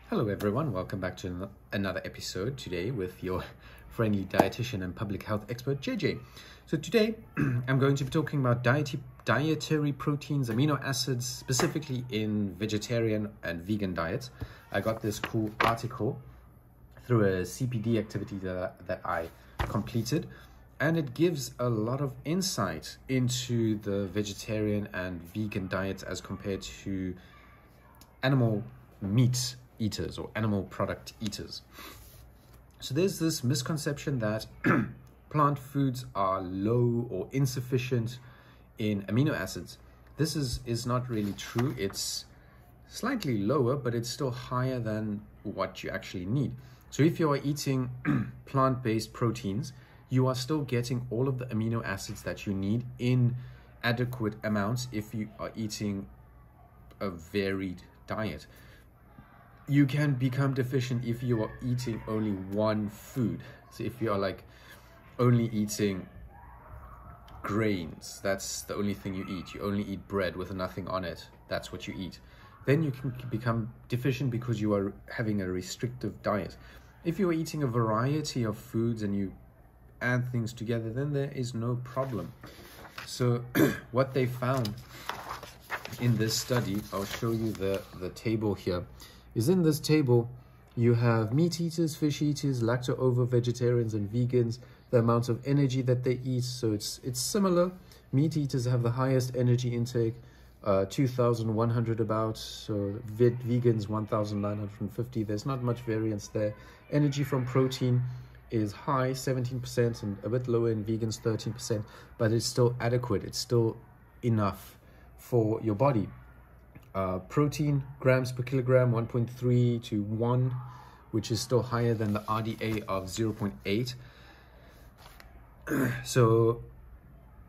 Hello everyone, welcome back to another episode today with your friendly dietitian and public health expert JJ. So today I'm going to be talking about dietary proteins, amino acids, specifically in vegetarian and vegan diets. I got this cool article through a CPD activity that I completed, and it gives a lot of insight into the vegetarian and vegan diets as compared to animal meat eaters or animal product eaters. So there's this misconception that plant foods are low or insufficient in amino acids. This is not really true. It's slightly lower, but it's still higher than what you actually need. So if you are eating plant-based proteins, you are still getting all of the amino acids that you need in adequate amounts if you are eating a varied diet. You can become deficient if you are eating only one food. So if you are like only eating grains, that's the only thing you eat. You only eat bread with nothing on it. That's what you eat. Then you can become deficient because you are having a restrictive diet. If you are eating a variety of foods and you add things together, then there is no problem. So what they found in this study, I'll show you the table here, is in this table you have meat eaters, fish eaters, lacto-ovo vegetarians and vegans, the amount of energy that they eat. So it's similar. Meat eaters have the highest energy intake, 2,100 about, so vegans 1,950. There's not much variance there. Energy from protein is high, 17%, and a bit lower in vegans, 13%, but it's still adequate. It's still enough for your body. Protein grams per kilogram 1.3 to 1, which is still higher than the RDA of 0.8. So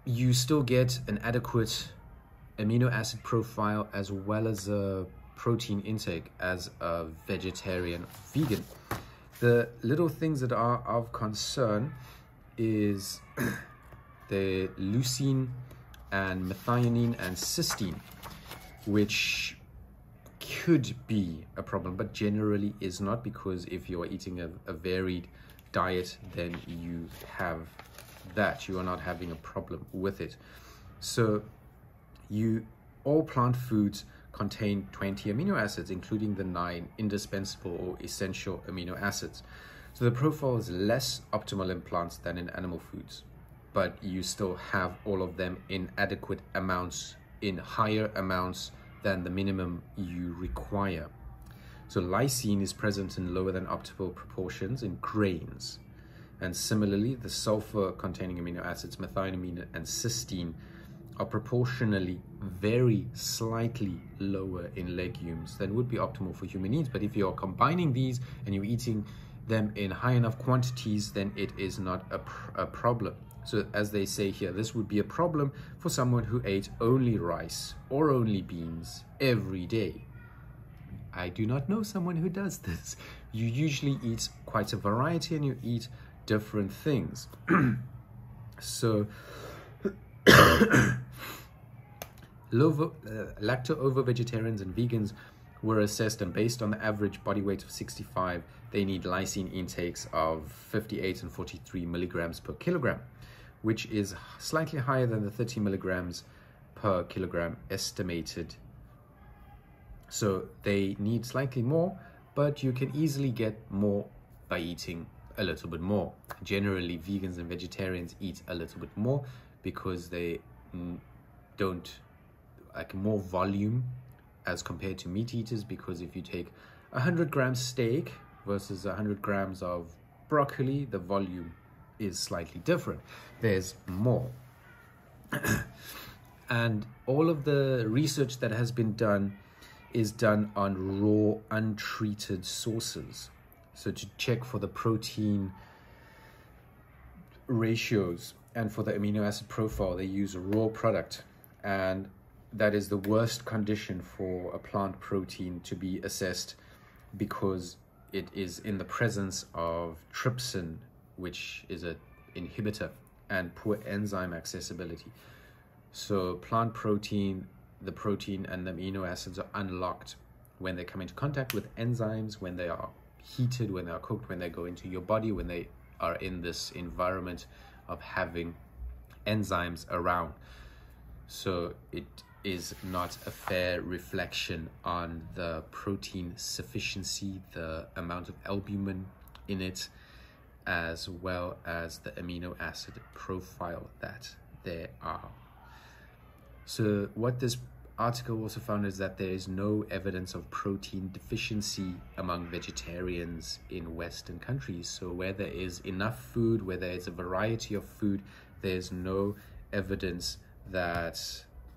you still get an adequate amino acid profile as well as a protein intake as a vegetarian vegan. The little things that are of concern is the leucine and methionine and cysteine, which could be a problem, but generally is not, because if you're eating a varied diet, then you have that. You are not having a problem with it. So all plant foods contain 20 amino acids, including the 9 indispensable or essential amino acids. So the profile is less optimal in plants than in animal foods, but you still have all of them in adequate amounts, in higher amounts than the minimum you require. So lysine is present in lower than optimal proportions in grains. And similarly, the sulfur containing amino acids, methionine and cysteine, are proportionally very slightly lower in legumes than would be optimal for human needs. But if you are combining these and you're eating them in high enough quantities, then it is not a problem. So as they say here, this would be a problem for someone who ate only rice or only beans every day. I do not know someone who does this. You usually eat quite a variety and you eat different things. So lacto-ovo vegetarians and vegans were assessed, and based on the average body weight of 65, they need lysine intakes of 58 and 43 milligrams per kilogram, which is slightly higher than the 30 milligrams per kilogram estimated. So they need slightly more, but you can easily get more by eating a little bit more. Generally, vegans and vegetarians eat a little bit more because they don't like more volume as compared to meat eaters, because if you take 100 grams steak versus 100 grams of broccoli, the volume is slightly different. There's more. And all of the research that has been done is done on raw, untreated sources. So to check for the protein ratios and for the amino acid profile, they use a raw product, and that is the worst condition for a plant protein to be assessed, because it is in the presence of trypsin, which is an inhibitor, and poor enzyme accessibility. So plant protein, the protein and the amino acids are unlocked when they come into contact with enzymes, when they are heated, when they are cooked, when they go into your body, when they are in this environment of having enzymes around. So it is not a fair reflection on the protein sufficiency, the amount of albumin in it, as well as the amino acid profile that there are. So what this article also found is that there is no evidence of protein deficiency among vegetarians in Western countries. So where there is enough food, where there is a variety of food, there's no evidence that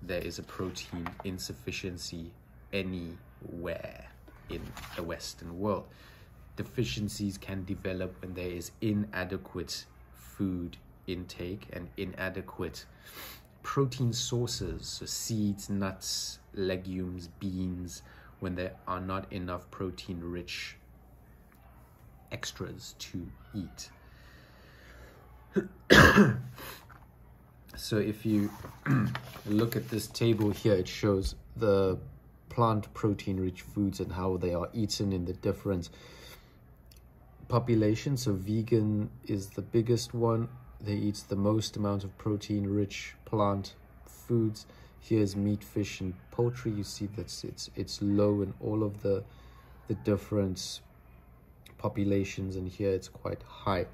there is a protein insufficiency anywhere in the Western world. Deficiencies can develop when there is inadequate food intake and inadequate protein sources, so seeds, nuts, legumes, beans, when there are not enough protein-rich extras to eat. So if you look at this table here, it shows the plant protein-rich foods and how they are eaten in the different populations. So vegan is the biggest one. They eat the most amount of protein-rich plant foods. Here's meat, fish, and poultry. You see that it's low in all of the different populations, and here it's quite high.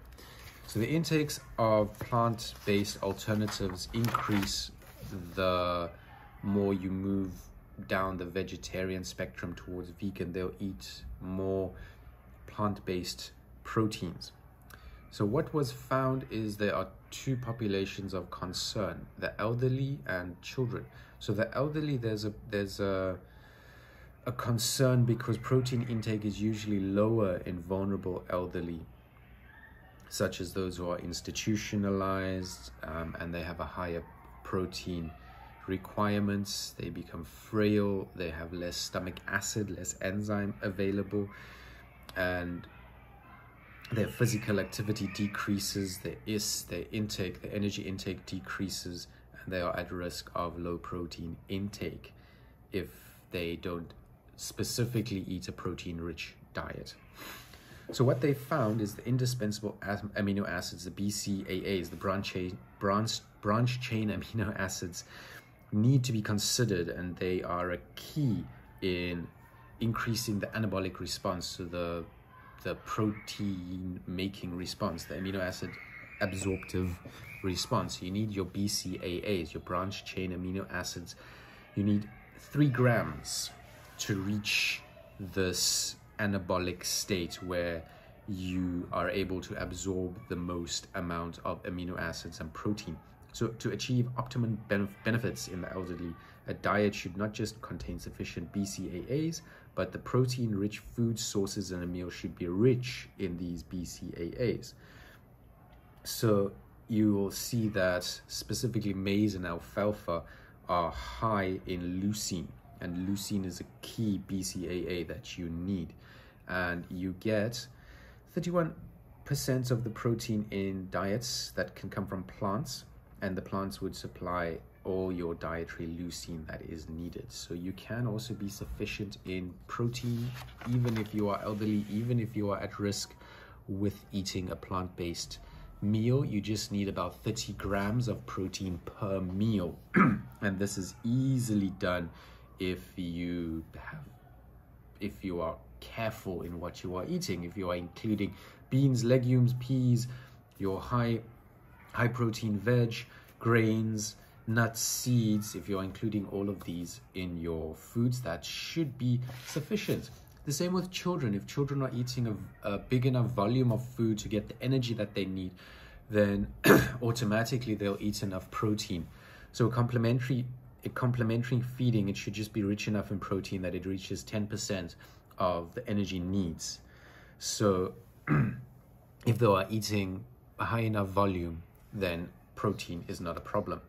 So the intakes of plant-based alternatives increase the more you move down the vegetarian spectrum towards vegan. They'll eat more plant-based proteins. So what was found is there are two populations of concern: the elderly and children. So the elderly, there's a concern because protein intake is usually lower in vulnerable elderly, such as those who are institutionalized, and they have a higher protein requirements. They become frail, they have less stomach acid, less enzyme available, and their physical activity decreases, their energy intake decreases, and they are at risk of low protein intake if they don't specifically eat a protein-rich diet. So what they found is the indispensable amino acids, the BCAAs, the branch chain amino acids, need to be considered, and they are a key in increasing the anabolic response to the protein making response, the amino acid absorptive response. You need your BCAAs, your branch chain amino acids. You need 3 grams to reach this anabolic state where you are able to absorb the most amount of amino acids and protein. So to achieve optimum benefits in the elderly, a diet should not just contain sufficient BCAAs, but the protein-rich food sources in a meal should be rich in these BCAAs. So you will see that specifically maize and alfalfa are high in leucine, and leucine is a key BCAA that you need. And you get 31% of the protein in diets that can come from plants, and the plants would supply all your dietary leucine that is needed. So you can also be sufficient in protein, even if you are elderly, even if you are at risk with eating a plant-based meal. You just need about 30 grams of protein per meal. And this is easily done if you are careful in what you are eating. If you are including beans, legumes, peas, your high protein veg, grains, nuts, seeds, if you're including all of these in your foods, that should be sufficient. The same with children. If children are eating a big enough volume of food to get the energy that they need, then automatically they'll eat enough protein. So complementary feeding, it should just be rich enough in protein that it reaches 10% of the energy needs. So if they are eating a high enough volume, then protein is not a problem.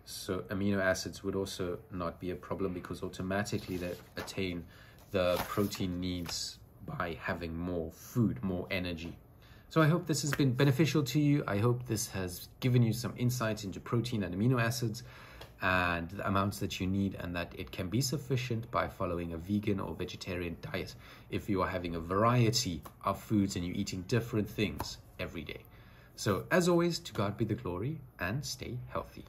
So amino acids would also not be a problem, because automatically they attain the protein needs by having more food, more energy. So I hope this has been beneficial to you. I hope this has given you some insight into protein and amino acids. and the amounts that you need, and that it can be sufficient by following a vegan or vegetarian diet if you are having a variety of foods and you're eating different things every day. So as always, to God be the glory, and stay healthy.